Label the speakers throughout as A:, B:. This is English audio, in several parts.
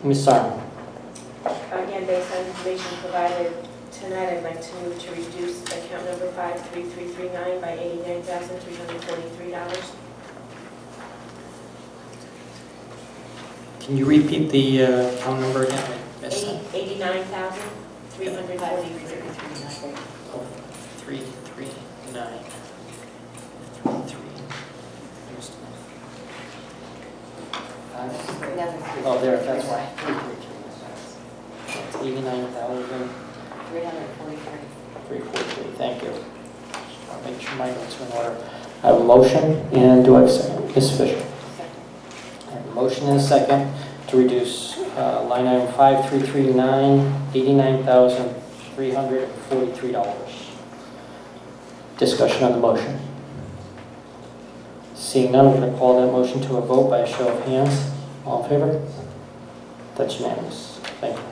A: Ms. Sarn.
B: Again, based on information provided tonight, I'd like to move to reduce account number 53339 by $89,343.
A: Can you repeat the account number again? I missed that.
B: $89,343.
A: Oh, 339. Oh, there, that's why. 89,343. Thank you. I'll make sure my notes are in order. I have a motion, and do I have a second? Ms. Fisher. I have a motion and a second to reduce line item 5339, $89,343. Discussion on the motion. Seeing none, I'm going to call that motion to a vote by a show of hands. All in favor? That's unanimous. Thank you.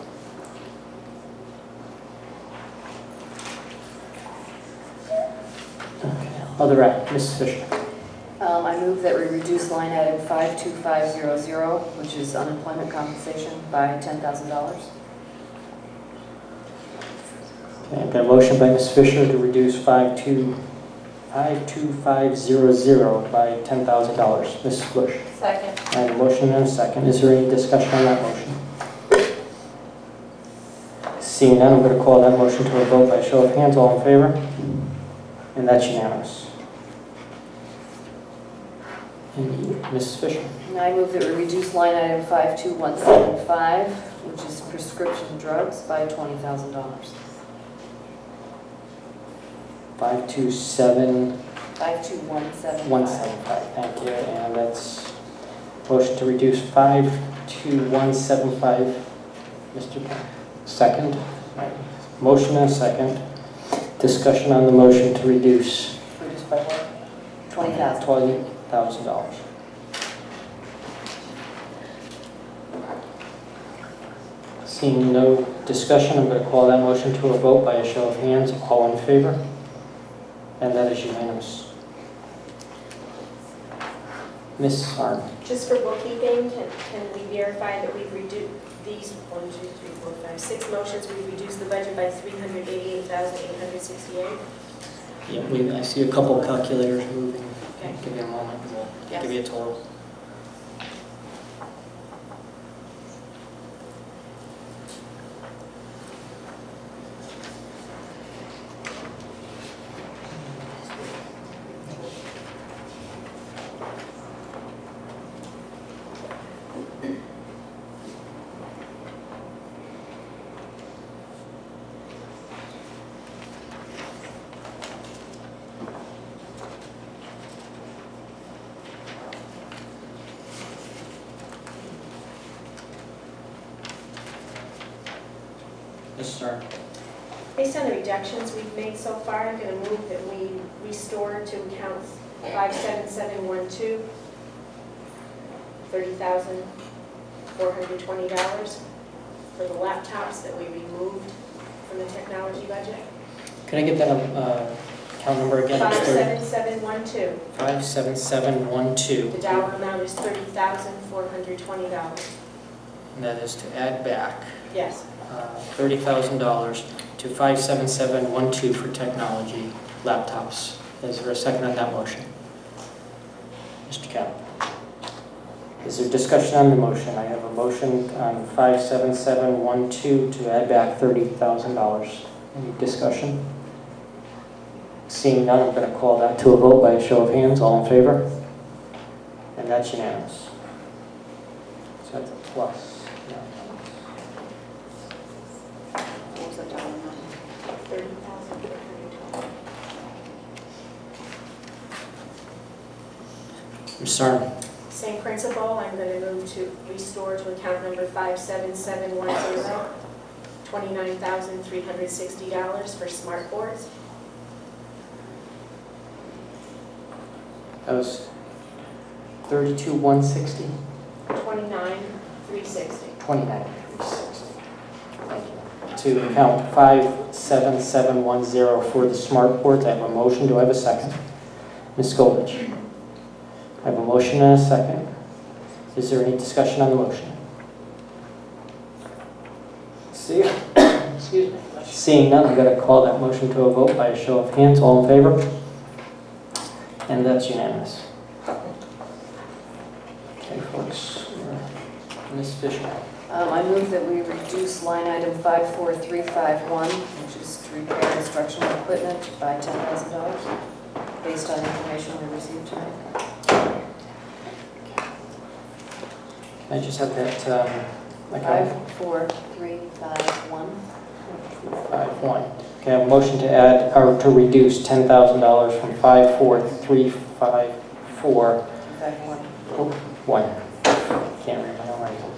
A: Okay. Other act, Ms. Fisher.
C: I move that we reduce line item 52500, which is unemployment compensation, by $10,000.
A: Okay, I've got a motion by Ms. Fisher to reduce 52500 by $10,000. Ms. Bush.
B: Second.
A: I have a motion and a second. Is there any discussion on that motion? Seeing none, I'm going to call that motion to a vote by a show of hands. All in favor? And that's unanimous. And Ms. Fisher.
C: And I move that we reduce line item 52175, which is prescription drugs, by $20,000. 52175.
A: Thank you. And that's motion to reduce 52175. Mr. Penn. Second. Right. Motion and a second. Discussion on the motion to reduce.
C: Reduced by what? $20,000.
A: $20,000. Seeing no discussion, I'm going to call that motion to a vote by a show of hands. All in favor? And that is unanimous. Ms. Sarn.
B: Just for bookkeeping, can we verify that we've reduced these 6 motions? We've reduced the budget by $388,868.
A: Yeah, I see a couple calculators moving.
B: Okay.
A: Give you a moment. We'll
B: Yes.
A: give you a total. Ms. Sarn.
B: Based on the reductions we've made so far, I'm going to move that we restore to account 57712, $30,420 for the laptops that we removed from the technology budget.
A: Can I get that account number again?
B: 57712.
A: 57712.
B: The dollar amount is $30,420.
A: And that is to add back
B: Yes.
A: $30,000 to 57712 for technology laptops. Is there a second on that motion? Mr. Kemp. Is there discussion on the motion? I have a motion on 57712 to add back $30,000. Any discussion? Seeing none, I'm going to call that to a vote by a show of hands. All in favor? And that's unanimous. So that's a plus.
C: What was that dollar amount?
B: $30,420.
A: Ms. Sarn.
B: Same principle, I'm going to move to restore to account number 57710, $29,360 for smart boards.
A: That was 32,160.
B: 29,360.
A: 29,360. Thank you. To account 57710 for the smart boards. I have a motion. Do I have a second? Ms. Goldich. I have a motion and a second. Is there any discussion on the motion? Excuse me. Seeing none, I'm going to call that motion to a vote by a show of hands. All in favor? And that's unanimous. Okay, folks. Ms. Fisher.
C: I move that we reduce line item 54351, which is to repair instructional equipment, by $10,000, based on information we received tonight.
A: Can I just have that,
C: 54351.
A: 5-1. Okay, I have a motion to add, or to reduce $10,000 from 54354. 1. Can't read my own writing.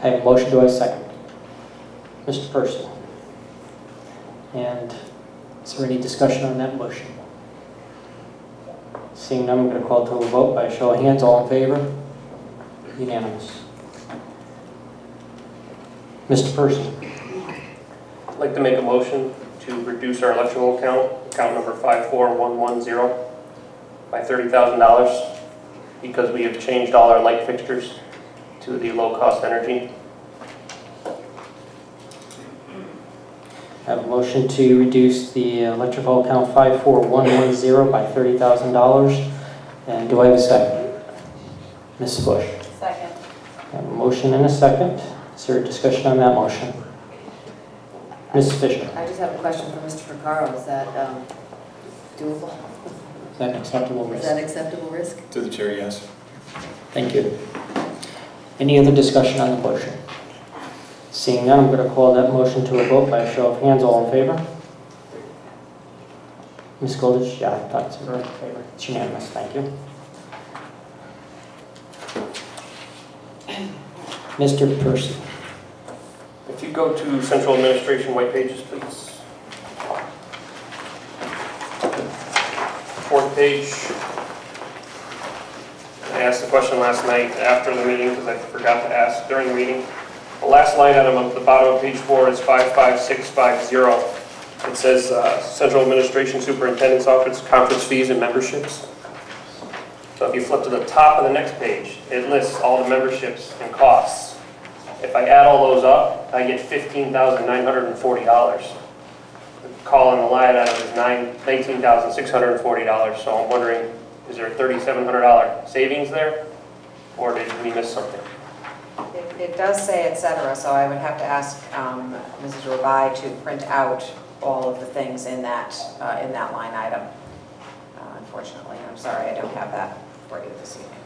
A: I have a motion, do I have a second? Mr. Percy. And is there any discussion on that motion? Seeing none, I'm going to call to a vote by a show of hands. All in favor? Unanimous. Mr. Percy.
D: I'd like to make a motion to reduce our electrical account number 54110, by $30,000, because we have changed all our light fixtures to the low-cost energy.
A: I have a motion to reduce the electrical account 54110 by $30,000. And do I have a second? Ms. Bush.
C: Second.
A: I have a motion and a second. Is there a discussion on that motion? Ms. Fisher.
C: I just have a question for Mr. Picaro. Is that doable?
A: Is that an acceptable
C: Is
A: risk?
C: that acceptable risk?
E: To the chair, yes.
A: Thank you. Any other discussion on the motion? Seeing none, I'm going to call that motion to a vote by a show of hands. All in favor? Ms. Goldich? Yeah, I thought you were in favor. It's unanimous. Thank you. Mr. Percy.
D: If you go to Central Administration White Pages, please. 4th page. I asked the question last night after the meeting because I forgot to ask during the meeting. The last line item at the bottom of page 4 is 55650. It says Central Administration Superintendent's Office, conference fees and memberships. So if you flip to the top of the next page, it lists all the memberships and costs. If I add all those up, I get $15,940. The call on the line item is $19,640. So I'm wondering, is there a $3,700 savings there, or did we miss something?
F: It does say et cetera, so I would have to ask Mrs. Rabai to print out all of the things in that line item. Unfortunately, I'm sorry, I don't have that for you this evening.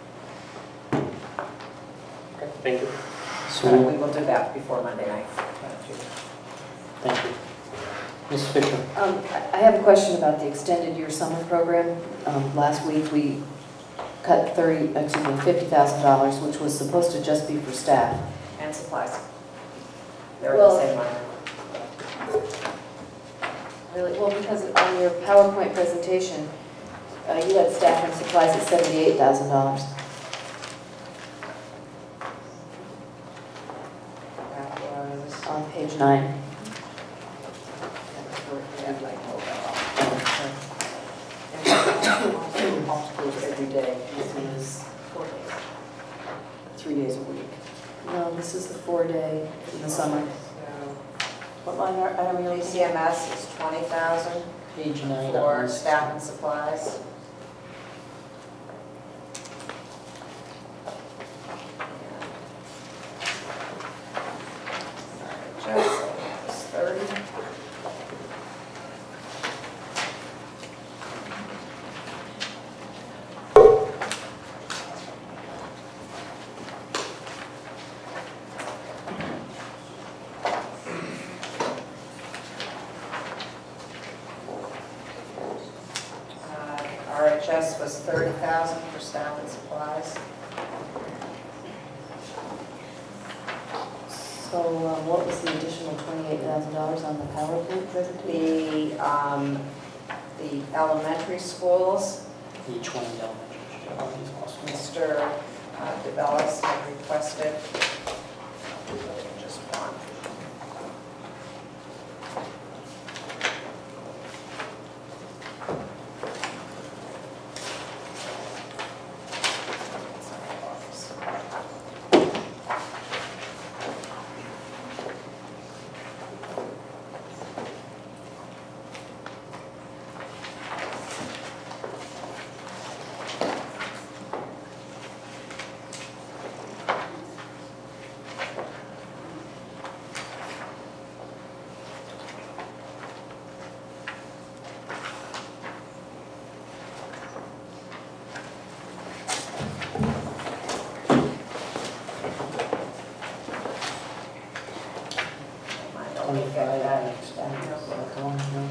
D: Okay, thank you.
A: So,
F: We will do that before Monday night.
A: thank you. Ms. Fisher.
C: I have a question about the extended year summer program. Last week we cut $50,000, which was supposed to just be for staff.
F: And supplies. They're
C: Well-
F: the same line.
C: Really? Well, because on your PowerPoint presentation, you had staff and supplies at $78,000.
F: That was,
C: On page 9.
F: hospitals every day.
C: This is
F: 4 days. 3 days a week.
C: No, this is the 4-day in the summer.
F: What line are we on? CMS is 20,000
A: Page 9.
F: for staff and supplies. Just 30. RHS was 30,000 for staff and supplies.
C: So what was the additional $28,000 on the PowerPoint presentation?
F: The elementary schools,
A: Each one of the elementary schools.
F: Mr. DeBellis had requested just one.
A: 25
F: that.
A: and extended, is that the one, no?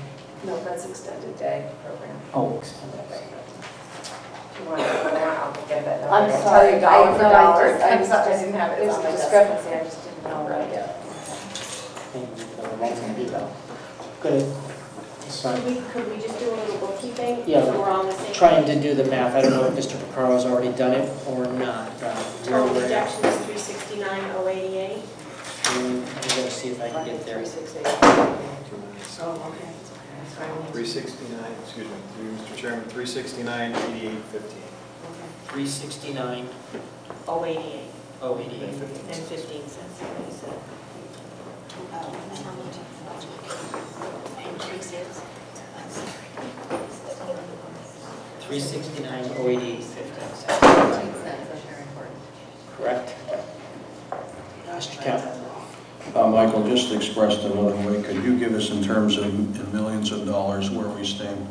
F: No, that's extended day program.
A: Oh, extended.
F: If you want to, I'll get that number.
C: I'm
F: I'll
C: sorry,
F: tell you dollar for
C: no,
F: dollar.
C: I
F: I'm sorry, I didn't have it.
C: There's
F: on
C: a
F: my desk.
C: discrepancy, I just didn't know.
F: Right.
C: Yeah.
A: Good. Sorry.
B: Could we just do a little bookkeeping?
A: Yeah.
B: So we're on the same.
A: Trying to do the math. I don't know if Mr. Picaro's already done it or not.
B: Total rejection is 369,088.
A: I'm going to see if I can get there.
C: 368.
F: Oh, okay. That's fine.
E: 369, excuse me, through Mr. Chairman, 369, 88, 15.
A: 369,
B: 088
A: 088.
B: and 15 cents. What he said. Increases.
A: 369, 088, 15 cents. Correct? Mr. Kemp?
G: Michael, just expressed another way, could you give us in terms of in millions of dollars where we stand?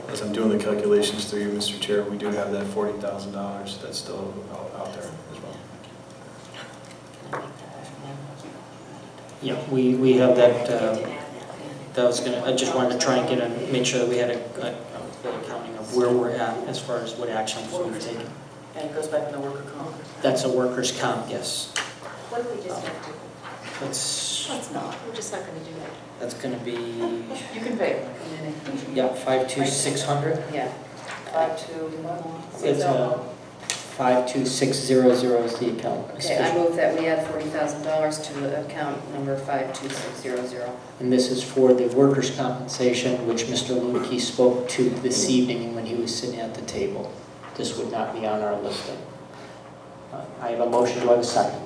E: As I'm doing the calculations through you, Mr. Chair, we do have that $40,000 that's still out there as well.
A: Yeah, we have that, that was gonna, I just wanted to try and make sure that we had a good accounting of where we're at as far as what actions we've taken.
C: And it goes back in the worker comp.
A: That's a workers' comp, yes.
B: What do we just have to?
C: Let's not.
B: We're just not going to do that.
A: That's gonna be,
C: You can pay it.
A: yeah, 52600.
C: Yeah. 5-2.
A: It's 52600 is the account.
C: Okay, I move that we add $40,000 to account number 52600.
A: And this is for the workers' compensation, which Mr. Ludicky spoke to this evening when he was sitting at the table. This would not be on our listing. I have a motion, do I have a second?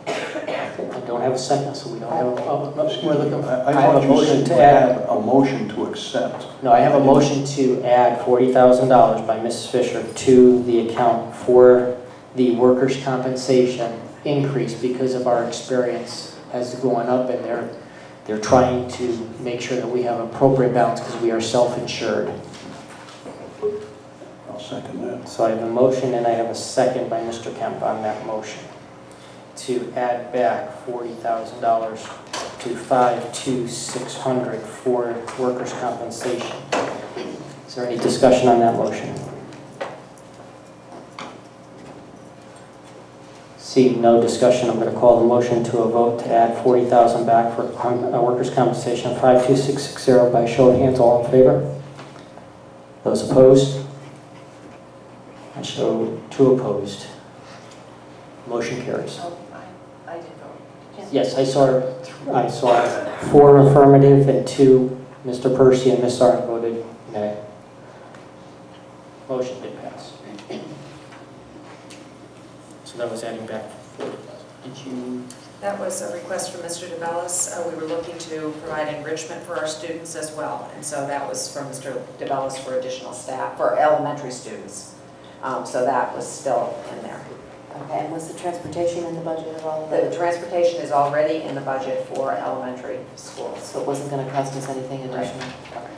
A: I don't have a second, so we don't have, we're looking for,
G: I
A: I have
G: thought
A: a
G: you
A: motion
G: said
A: to
G: you
A: add.
G: had a motion to accept.
A: No, I have a motion to add $40,000 by Mrs. Fisher to the account for the workers' compensation increase because of our experience has gone up, and they're trying to make sure that we have appropriate balance because we are self-insured.
G: I'll second that.
A: So I have a motion and I have a second by Mr. Kemp on that motion to add back $40,000 to 52600 for workers' compensation. Is there any discussion on that motion? Seeing no discussion, I'm going to call the motion to a vote to add $40,000 back for workers' compensation of 52660 by show of hands. All in favor? Those opposed? I show 2 opposed. Motion carries.
C: Oh, I did vote.
A: Yes, I saw 4 affirmative and 2, Mr. Percy and Ms. Sarn voted nay. Motion did pass. So that was adding back 40,000. Did you?
F: That was a request from Mr. DeBellis. We were looking to provide enrichment for our students as well. And so that was from Mr. DeBellis for additional staff, for elementary students. So that was still in there.
C: Okay, and was the transportation in the budget at all?
F: The transportation is already in the budget for elementary schools.
C: So it wasn't going to cost us anything additional?
F: Right.